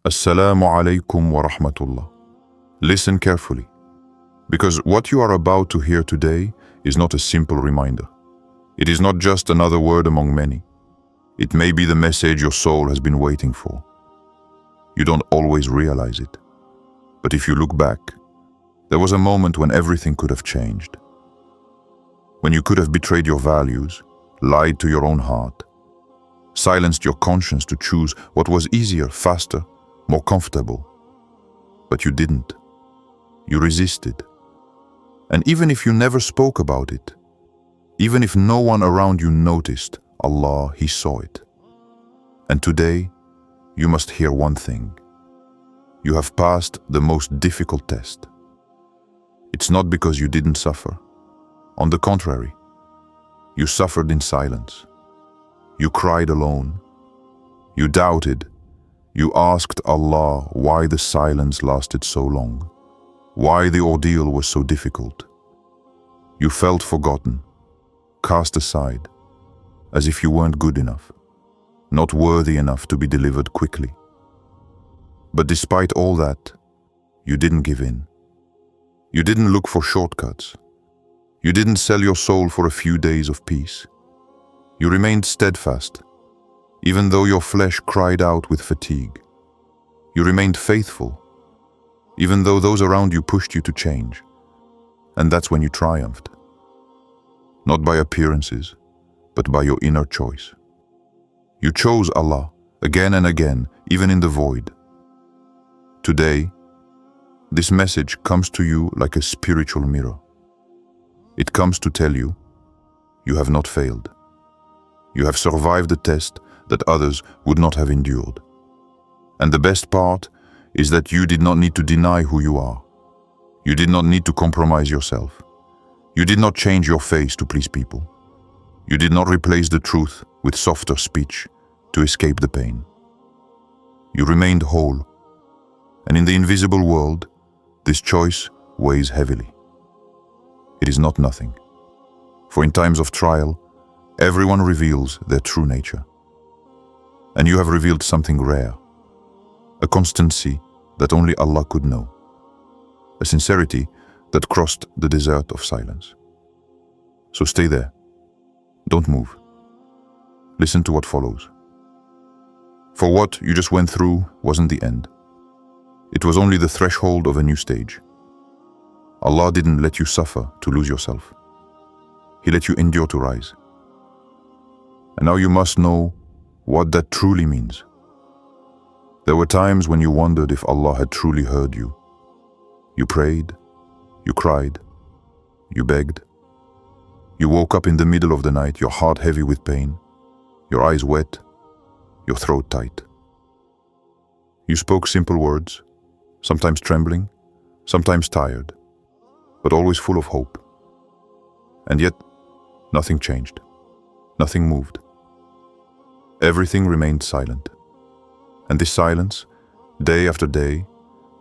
As-salâm alaykum wa rahmatullah. Listen carefully, because what you are about to hear today is not a simple reminder. It is not just another word among many. It may be the message your soul has been waiting for. You don't always realize it, but if you look back, there was a moment when everything could have changed. When you could have betrayed your values, lied to your own heart, silenced your conscience to choose what was easier, faster, more comfortable. But you didn't. You resisted. And even if you never spoke about it, even if no one around you noticed, Allah, He saw it. And today, you must hear one thing. You have passed the most difficult test. It's not because you didn't suffer. On the contrary, you suffered in silence. You cried alone. You doubted. You asked Allah why the silence lasted so long, why the ordeal was so difficult. You felt forgotten, cast aside, as if you weren't good enough, not worthy enough to be delivered quickly. But despite all that, you didn't give in. You didn't look for shortcuts. You didn't sell your soul for a few days of peace. You remained steadfast, even though your flesh cried out with fatigue. You remained faithful, even though those around you pushed you to change. And that's when you triumphed. Not by appearances, but by your inner choice. You chose Allah again and again, even in the void. Today, this message comes to you like a spiritual mirror. It comes to tell you, you have not failed. You have survived the test that others would not have endured. And the best part is that you did not need to deny who you are. You did not need to compromise yourself. You did not change your face to please people. You did not replace the truth with softer speech to escape the pain. You remained whole. And in the invisible world, this choice weighs heavily. It is not nothing. For in times of trial, everyone reveals their true nature. And you have revealed something rare, a constancy that only Allah could know, a sincerity that crossed the desert of silence. So stay there. Don't move. Listen to what follows. For what you just went through wasn't the end. It was only the threshold of a new stage. Allah didn't let you suffer to lose yourself. He let you endure to rise. And now you must know what that truly means. There were times when you wondered if Allah had truly heard you. You prayed, you cried, you begged. You woke up in the middle of the night, your heart heavy with pain, your eyes wet, your throat tight. You spoke simple words, sometimes trembling, sometimes tired, but always full of hope. And yet, nothing changed. Nothing moved. Everything remained silent. And this silence, day after day,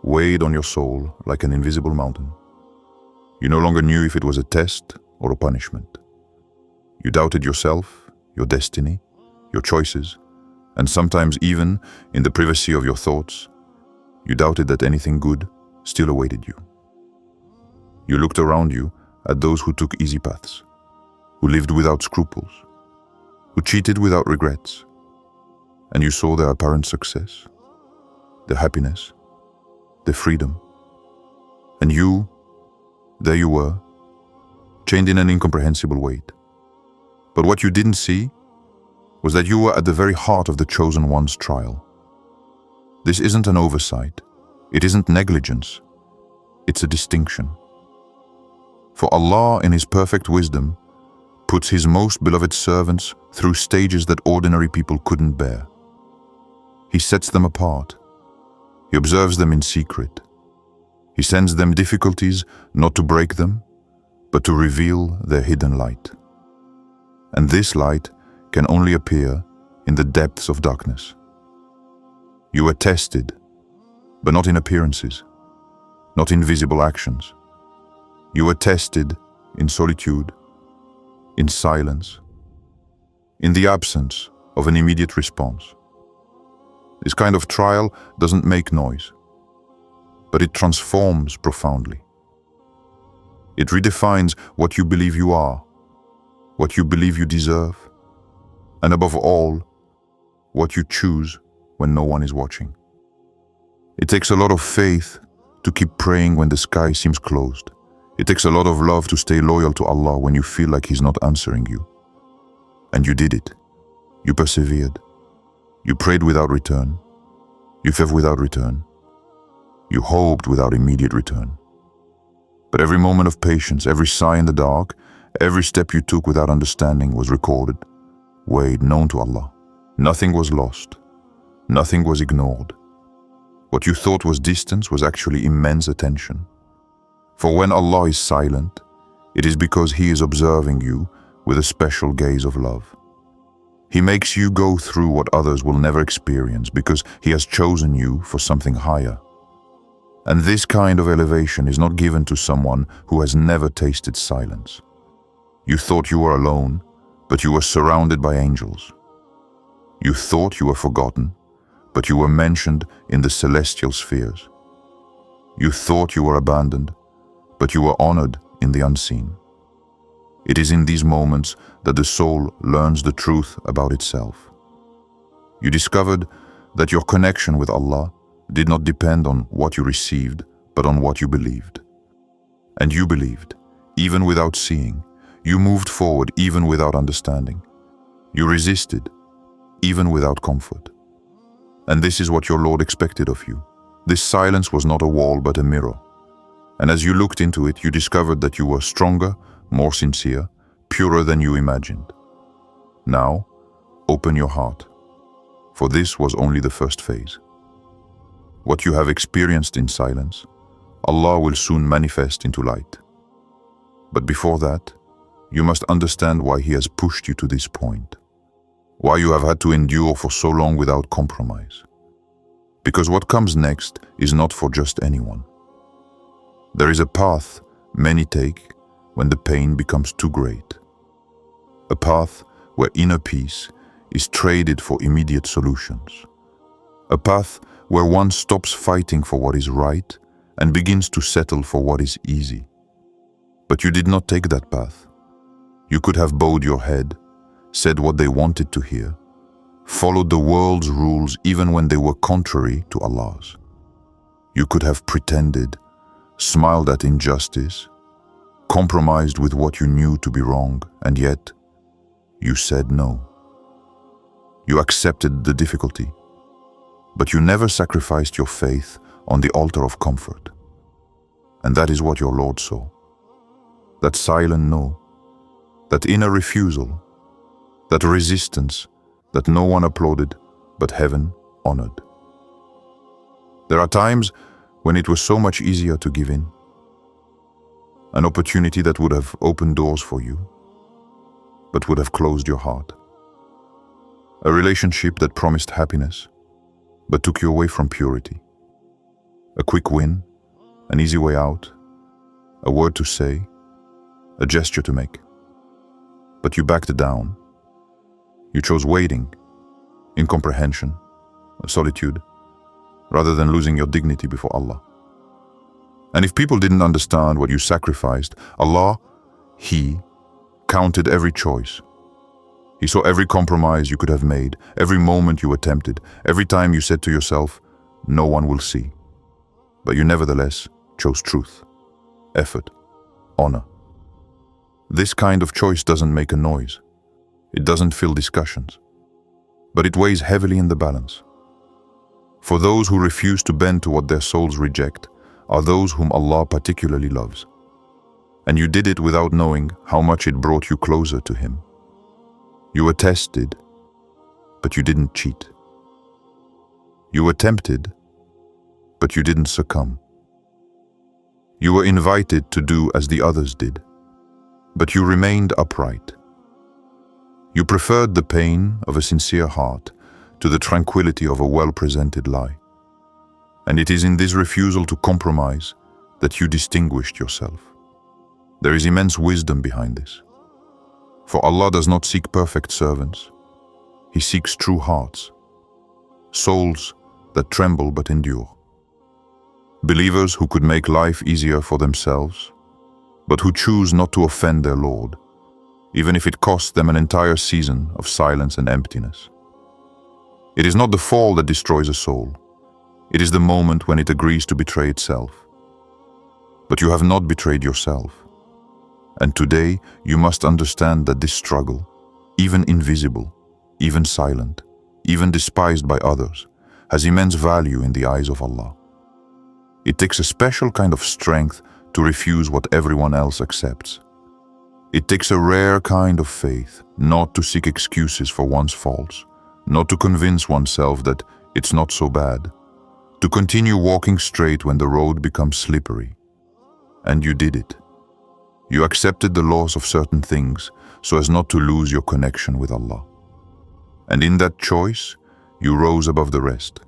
weighed on your soul like an invisible mountain. You no longer knew if it was a test or a punishment. You doubted yourself, your destiny, your choices, and sometimes even, in the privacy of your thoughts, you doubted that anything good still awaited you. You looked around you at those who took easy paths, who lived without scruples, who cheated without regrets, and you saw their apparent success, their happiness, their freedom. And you, there you were, chained in an incomprehensible weight. But what you didn't see was that you were at the very heart of the chosen one's trial. This isn't an oversight. It isn't negligence. It's a distinction. For Allah, in His perfect wisdom, puts His most beloved servants through stages that ordinary people couldn't bear. He sets them apart. He observes them in secret. He sends them difficulties not to break them, but to reveal their hidden light. And this light can only appear in the depths of darkness. You were tested, but not in appearances, not in visible actions. You were tested in solitude, in silence, in the absence of an immediate response. This kind of trial doesn't make noise, but it transforms profoundly. It redefines what you believe you are, what you believe you deserve, and above all, what you choose when no one is watching. It takes a lot of faith to keep praying when the sky seems closed. It takes a lot of love to stay loyal to Allah when you feel like He's not answering you. And you did it. You persevered. You prayed without return. You fed without return. You hoped without immediate return. But every moment of patience, every sigh in the dark, every step you took without understanding was recorded, weighed, known to Allah. Nothing was lost. Nothing was ignored. What you thought was distance was actually immense attention. For when Allah is silent, it is because He is observing you with a special gaze of love. He makes you go through what others will never experience because He has chosen you for something higher. And this kind of elevation is not given to someone who has never tasted silence. You thought you were alone, but you were surrounded by angels. You thought you were forgotten, but you were mentioned in the celestial spheres. You thought you were abandoned, but you were honored in the unseen. It is in these moments that the soul learns the truth about itself. You discovered that your connection with Allah did not depend on what you received, but on what you believed. And you believed, even without seeing. You moved forward, even without understanding. You resisted, even without comfort. And this is what your Lord expected of you. This silence was not a wall, but a mirror. And as you looked into it, you discovered that you were stronger, more sincere, purer than you imagined. Now, open your heart, for this was only the first phase. What you have experienced in silence, Allah will soon manifest into light. But before that, you must understand why He has pushed you to this point, why you have had to endure for so long without compromise. Because what comes next is not for just anyone. There is a path many take when the pain becomes too great. A path where inner peace is traded for immediate solutions. A path where one stops fighting for what is right and begins to settle for what is easy. But you did not take that path. You could have bowed your head, said what they wanted to hear, followed the world's rules even when they were contrary to Allah's. You could have pretended, smiled at injustice, compromised with what you knew to be wrong, and yet you said no. You accepted the difficulty, but you never sacrificed your faith on the altar of comfort. And that is what your Lord saw. That silent no, that inner refusal, that resistance that no one applauded but heaven honored. There are times when it was so much easier to give in. An opportunity that would have opened doors for you, but would have closed your heart. A relationship that promised happiness, but took you away from purity. A quick win, an easy way out, a word to say, a gesture to make. But you backed down. You chose waiting, incomprehension, solitude, rather than losing your dignity before Allah. And if people didn't understand what you sacrificed, Allah, He counted every choice. He saw every compromise you could have made, every moment you attempted, every time you said to yourself, no one will see. But you nevertheless chose truth, effort, honor. This kind of choice doesn't make a noise. It doesn't fill discussions. But it weighs heavily in the balance. For those who refuse to bend to what their souls reject are those whom Allah particularly loves. And you did it without knowing how much it brought you closer to Him. You were tested, but you didn't cheat. You were tempted, but you didn't succumb. You were invited to do as the others did, but you remained upright. You preferred the pain of a sincere heart to the tranquility of a well-presented lie. And it is in this refusal to compromise that you distinguished yourself. There is immense wisdom behind this. For Allah does not seek perfect servants. He seeks true hearts. souls that tremble but endure. Believers who could make life easier for themselves, but who choose not to offend their Lord, even if it costs them an entire season of silence and emptiness. It is not the fall that destroys a soul. It is the moment when it agrees to betray itself. But you have not betrayed yourself. And today you must understand that this struggle, even invisible, even silent, even despised by others, has immense value in the eyes of Allah. It takes a special kind of strength to refuse what everyone else accepts. It takes a rare kind of faith not to seek excuses for one's faults, not to convince oneself that it's not so bad, to continue walking straight when the road becomes slippery. And you did it. You accepted the loss of certain things so as not to lose your connection with Allah. And in that choice, you rose above the rest.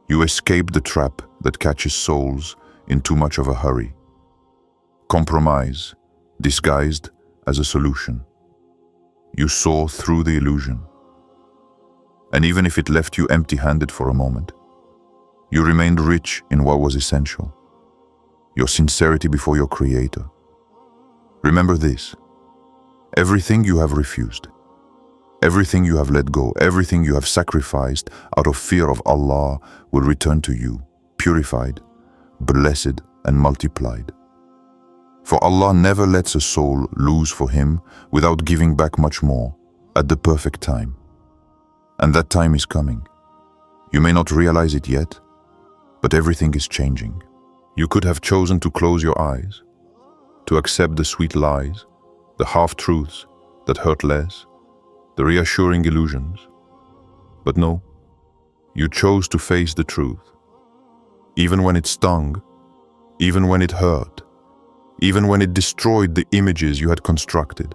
You escaped the trap that catches souls in too much of a hurry. Compromise, disguised as a solution. You saw through the illusion. And even if it left you empty-handed for a moment, you remained rich in what was essential, your sincerity before your Creator. Remember this: everything you have refused, everything you have let go, everything you have sacrificed out of fear of Allah will return to you, purified, blessed, and multiplied. For Allah never lets a soul lose for Him without giving back much more at the perfect time. And that time is coming. You may not realize it yet, but everything is changing. You could have chosen to close your eyes, to accept the sweet lies, the half-truths that hurt less, the reassuring illusions. But no, you chose to face the truth. Even when it stung, even when it hurt, even when it destroyed the images you had constructed.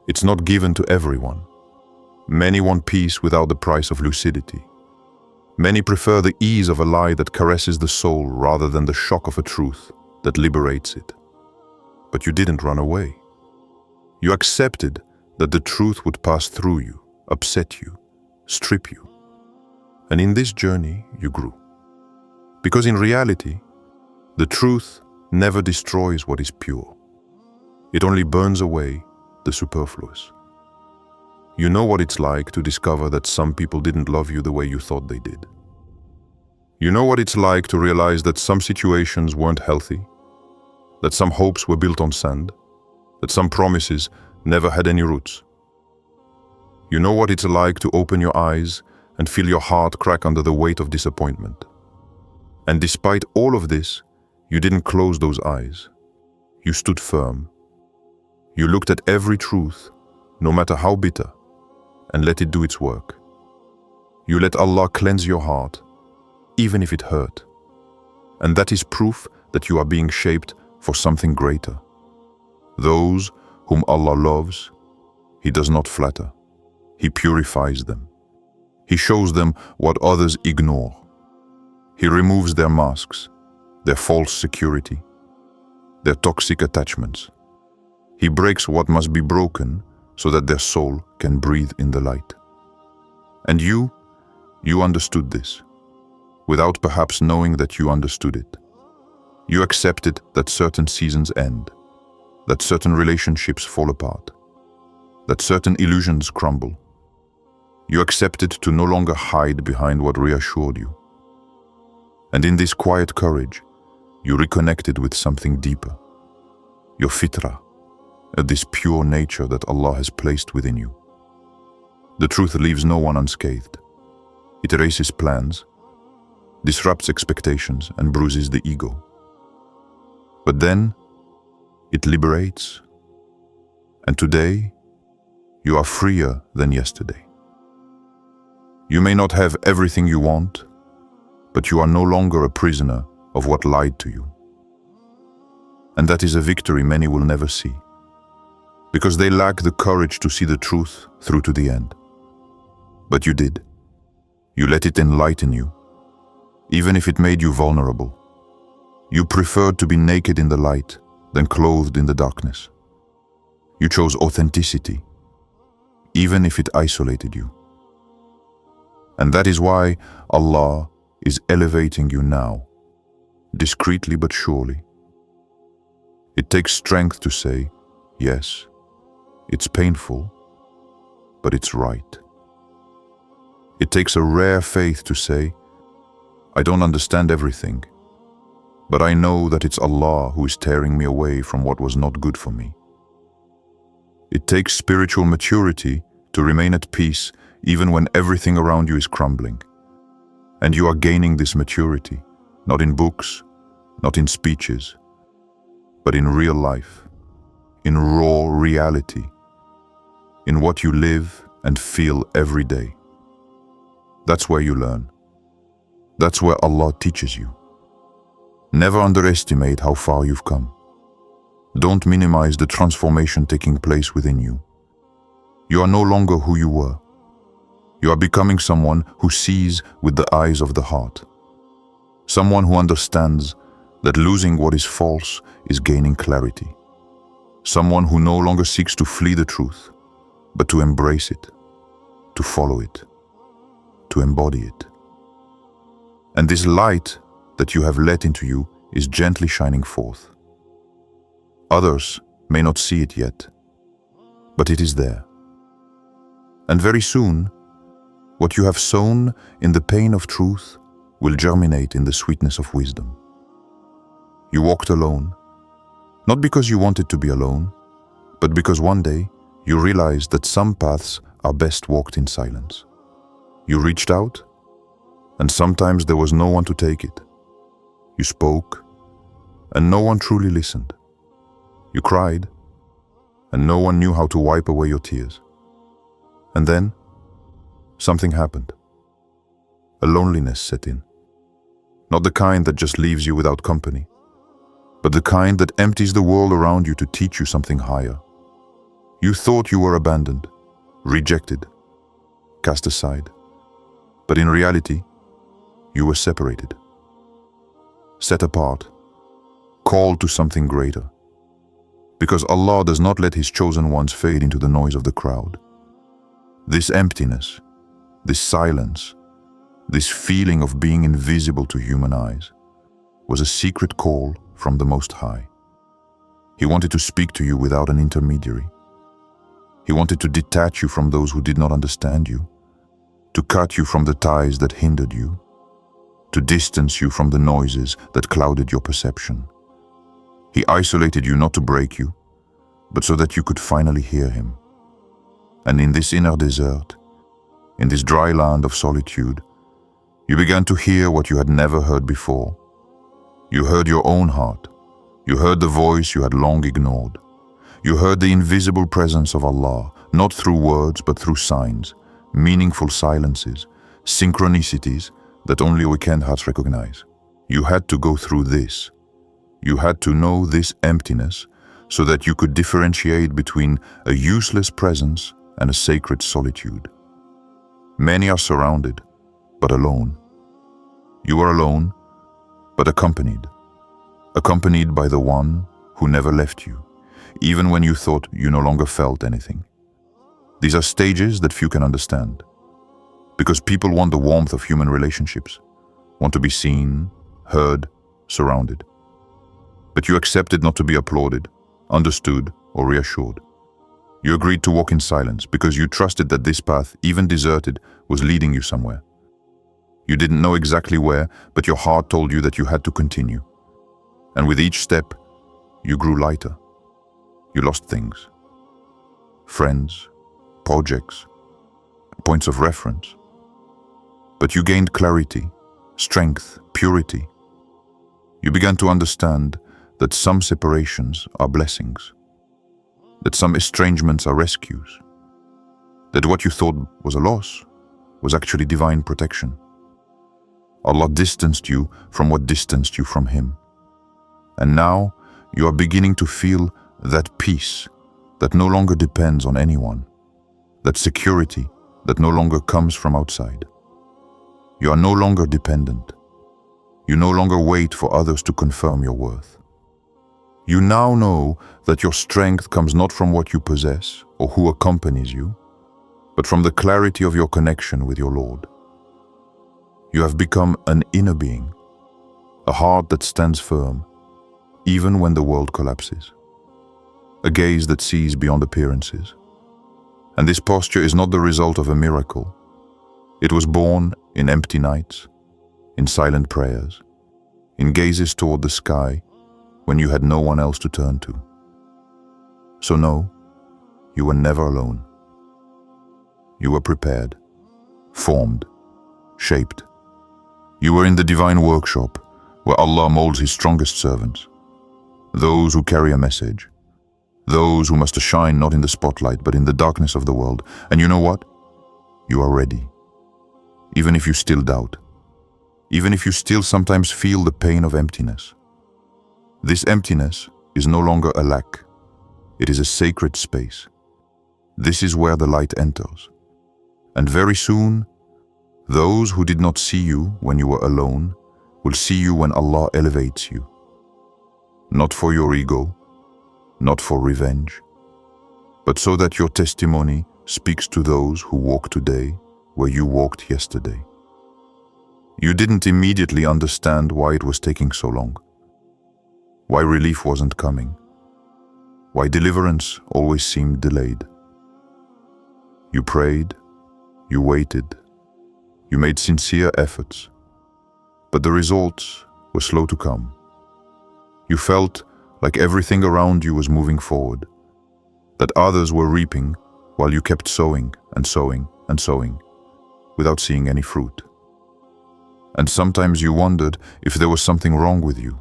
It's not given to everyone. Many want peace without the price of lucidity. Many prefer the ease of a lie that caresses the soul rather than the shock of a truth that liberates it. But you didn't run away. You accepted that the truth would pass through you, upset you, strip you. And in this journey, you grew. Because in reality, the truth never destroys what is pure. It only burns away the superfluous. You know what it's like to discover that some people didn't love you the way you thought they did. You know what it's like to realize that some situations weren't healthy, that some hopes were built on sand, that some promises never had any roots. You know what it's like to open your eyes and feel your heart crack under the weight of disappointment. And despite all of this, you didn't close those eyes. You stood firm. You looked at every truth, no matter how bitter, and let it do its work. You let Allah cleanse your heart, even if it hurt. And that is proof that you are being shaped for something greater. Those whom Allah loves, He does not flatter. He purifies them. He shows them what others ignore. He removes their masks, their false security, their toxic attachments. He breaks what must be broken so that their soul can breathe in the light. And you understood this, without perhaps knowing that you understood it. You accepted that certain seasons end, that certain relationships fall apart, that certain illusions crumble. You accepted to no longer hide behind what reassured you. And in this quiet courage, you reconnected with something deeper, your fitrah, this pure nature that Allah has placed within you. The truth leaves no one unscathed. It erases plans, disrupts expectations, and bruises the ego. But then, it liberates. And today, you are freer than yesterday. You may not have everything you want, but you are no longer a prisoner of what lied to you. And that is a victory many will never see, because they lack the courage to see the truth through to the end. But you did. You let it enlighten you, even if it made you vulnerable. You preferred to be naked in the light than clothed in the darkness. You chose authenticity, even if it isolated you. And that is why Allah is elevating you now, discreetly but surely. It takes strength to say, yes, it's painful, but it's right. It takes a rare faith to say, I don't understand everything, but I know that it's Allah who is tearing me away from what was not good for me. It takes spiritual maturity to remain at peace even when everything around you is crumbling. And you are gaining this maturity, not in books, not in speeches, but in real life, in raw reality, in what you live and feel every day. That's where you learn. That's where Allah teaches you. Never underestimate how far you've come. Don't minimize the transformation taking place within you. You are no longer who you were. You are becoming someone who sees with the eyes of the heart. Someone who understands that losing what is false is gaining clarity. Someone who no longer seeks to flee the truth, but to embrace it, to follow it, to embody it. And this light that you have let into you is gently shining forth. Others may not see it yet, but it is there. And very soon, what you have sown in the pain of truth will germinate in the sweetness of wisdom. You walked alone, not because you wanted to be alone, but because one day you realized that some paths are best walked in silence. You reached out, and sometimes there was no one to take it. You spoke, and no one truly listened. You cried, and no one knew how to wipe away your tears. And then, something happened. A loneliness set in. Not the kind that just leaves you without company, but the kind that empties the world around you to teach you something higher. You thought you were abandoned, rejected, cast aside. But in reality, you were separated, set apart, called to something greater. Because Allah does not let His chosen ones fade into the noise of the crowd. This emptiness, this silence, this feeling of being invisible to human eyes, was a secret call from the Most High. He wanted to speak to you without an intermediary. He wanted to detach you from those who did not understand you, to cut you from the ties that hindered you, to distance you from the noises that clouded your perception. He isolated you not to break you, but so that you could finally hear Him. And in this inner desert, in this dry land of solitude, you began to hear what you had never heard before. You heard your own heart. You heard the voice you had long ignored. You heard the invisible presence of Allah, not through words but through signs, meaningful silences, synchronicities that only awakened hearts recognize. You had to go through this. You had to know this emptiness so that you could differentiate between a useless presence and a sacred solitude. Many are surrounded, but alone. You are alone, but accompanied by the one who never left you, even when you thought you no longer felt anything. These are stages that few can understand, because people want the warmth of human relationships, want to be seen, heard, surrounded. But you accepted not to be applauded, understood, or reassured. You agreed to walk in silence because you trusted that this path, even deserted, was leading you somewhere. You didn't know exactly where, but your heart told you that you had to continue. And with each step, you grew lighter. You lost things. Friends, projects, points of reference. But you gained clarity, strength, purity. You began to understand that some separations are blessings, that some estrangements are rescues, that what you thought was a loss was actually divine protection. Allah distanced you from what distanced you from Him. And now you are beginning to feel that peace that no longer depends on anyone, that security that no longer comes from outside. You are no longer dependent. You no longer wait for others to confirm your worth. You now know that your strength comes not from what you possess or who accompanies you, but from the clarity of your connection with your Lord. You have become an inner being, a heart that stands firm, even when the world collapses, a gaze that sees beyond appearances. And this posture is not the result of a miracle. It was born in empty nights, in silent prayers, in gazes toward the sky when you had no one else to turn to. So no, you were never alone. You were prepared, formed, shaped. You were in the divine workshop where Allah molds His strongest servants, those who carry a message, those who must shine not in the spotlight but in the darkness of the world. And you know what? You are ready. Even if you still doubt, even if you still sometimes feel the pain of emptiness. This emptiness is no longer a lack. It is a sacred space. This is where the light enters. And very soon, those who did not see you when you were alone will see you when Allah elevates you. Not for your ego, not for revenge, but so that your testimony speaks to those who walk today where you walked yesterday. You didn't immediately understand why it was taking so long, why relief wasn't coming, why deliverance always seemed delayed. You prayed, you waited, you made sincere efforts, but the results were slow to come. You felt like everything around you was moving forward, that others were reaping while you kept sowing and sowing and sowing without seeing any fruit. And sometimes you wondered if there was something wrong with you.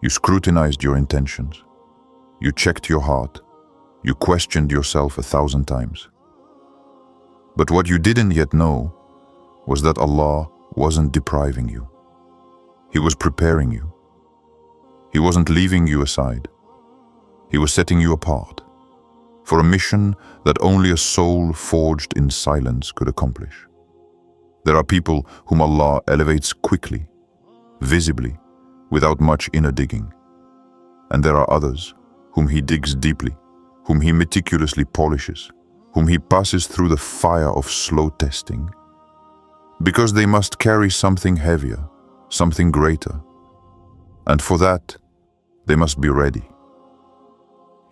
You scrutinized your intentions. You checked your heart. You questioned yourself 1,000 times. But what you didn't yet know was that Allah wasn't depriving you. He was preparing you. He wasn't leaving you aside. He was setting you apart for a mission that only a soul forged in silence could accomplish. There are people whom Allah elevates quickly, visibly, without much inner digging. And there are others whom He digs deeply, whom He meticulously polishes, whom He passes through the fire of slow testing, because they must carry something heavier, something greater. And for that, they must be ready.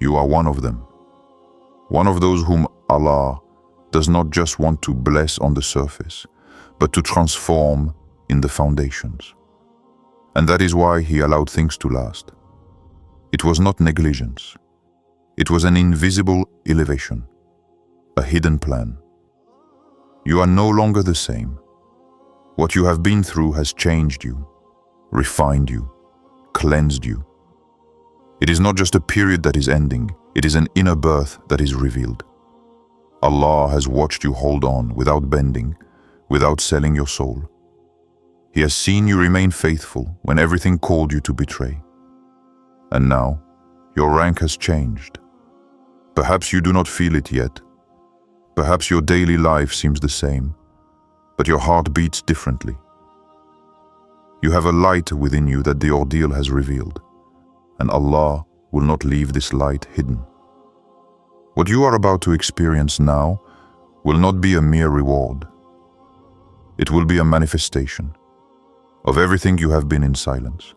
You are one of them, one of those whom Allah does not just want to bless on the surface, but to transform in the foundations. And that is why He allowed things to last. It was not negligence. It was an invisible elevation, a hidden plan. You are no longer the same. What you have been through has changed you, refined you, cleansed you. It is not just a period that is ending, it is an inner birth that is revealed. Allah has watched you hold on without bending, without selling your soul. He has seen you remain faithful when everything called you to betray. And now, your rank has changed. Perhaps you do not feel it yet. Perhaps your daily life seems the same, but your heart beats differently. You have a light within you that the ordeal has revealed, and Allah will not leave this light hidden. What you are about to experience now will not be a mere reward. It will be a manifestation of everything you have been in silence,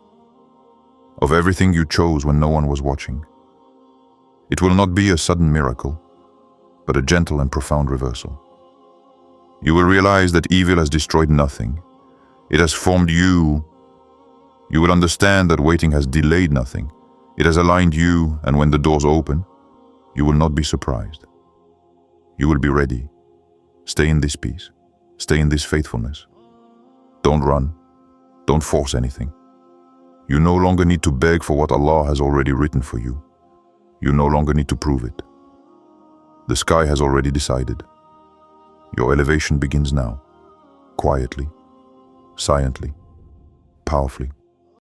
of everything you chose when no one was watching. It will not be a sudden miracle, but a gentle and profound reversal. You will realize that evil has destroyed nothing. It has formed you. You will understand that waiting has delayed nothing. It has aligned you, and when the doors open, you will not be surprised. You will be ready. Stay in this peace. Stay in this faithfulness. Don't run. Don't force anything. You no longer need to beg for what Allah has already written for you. You no longer need to prove it. The sky has already decided. Your elevation begins now, quietly, silently, powerfully.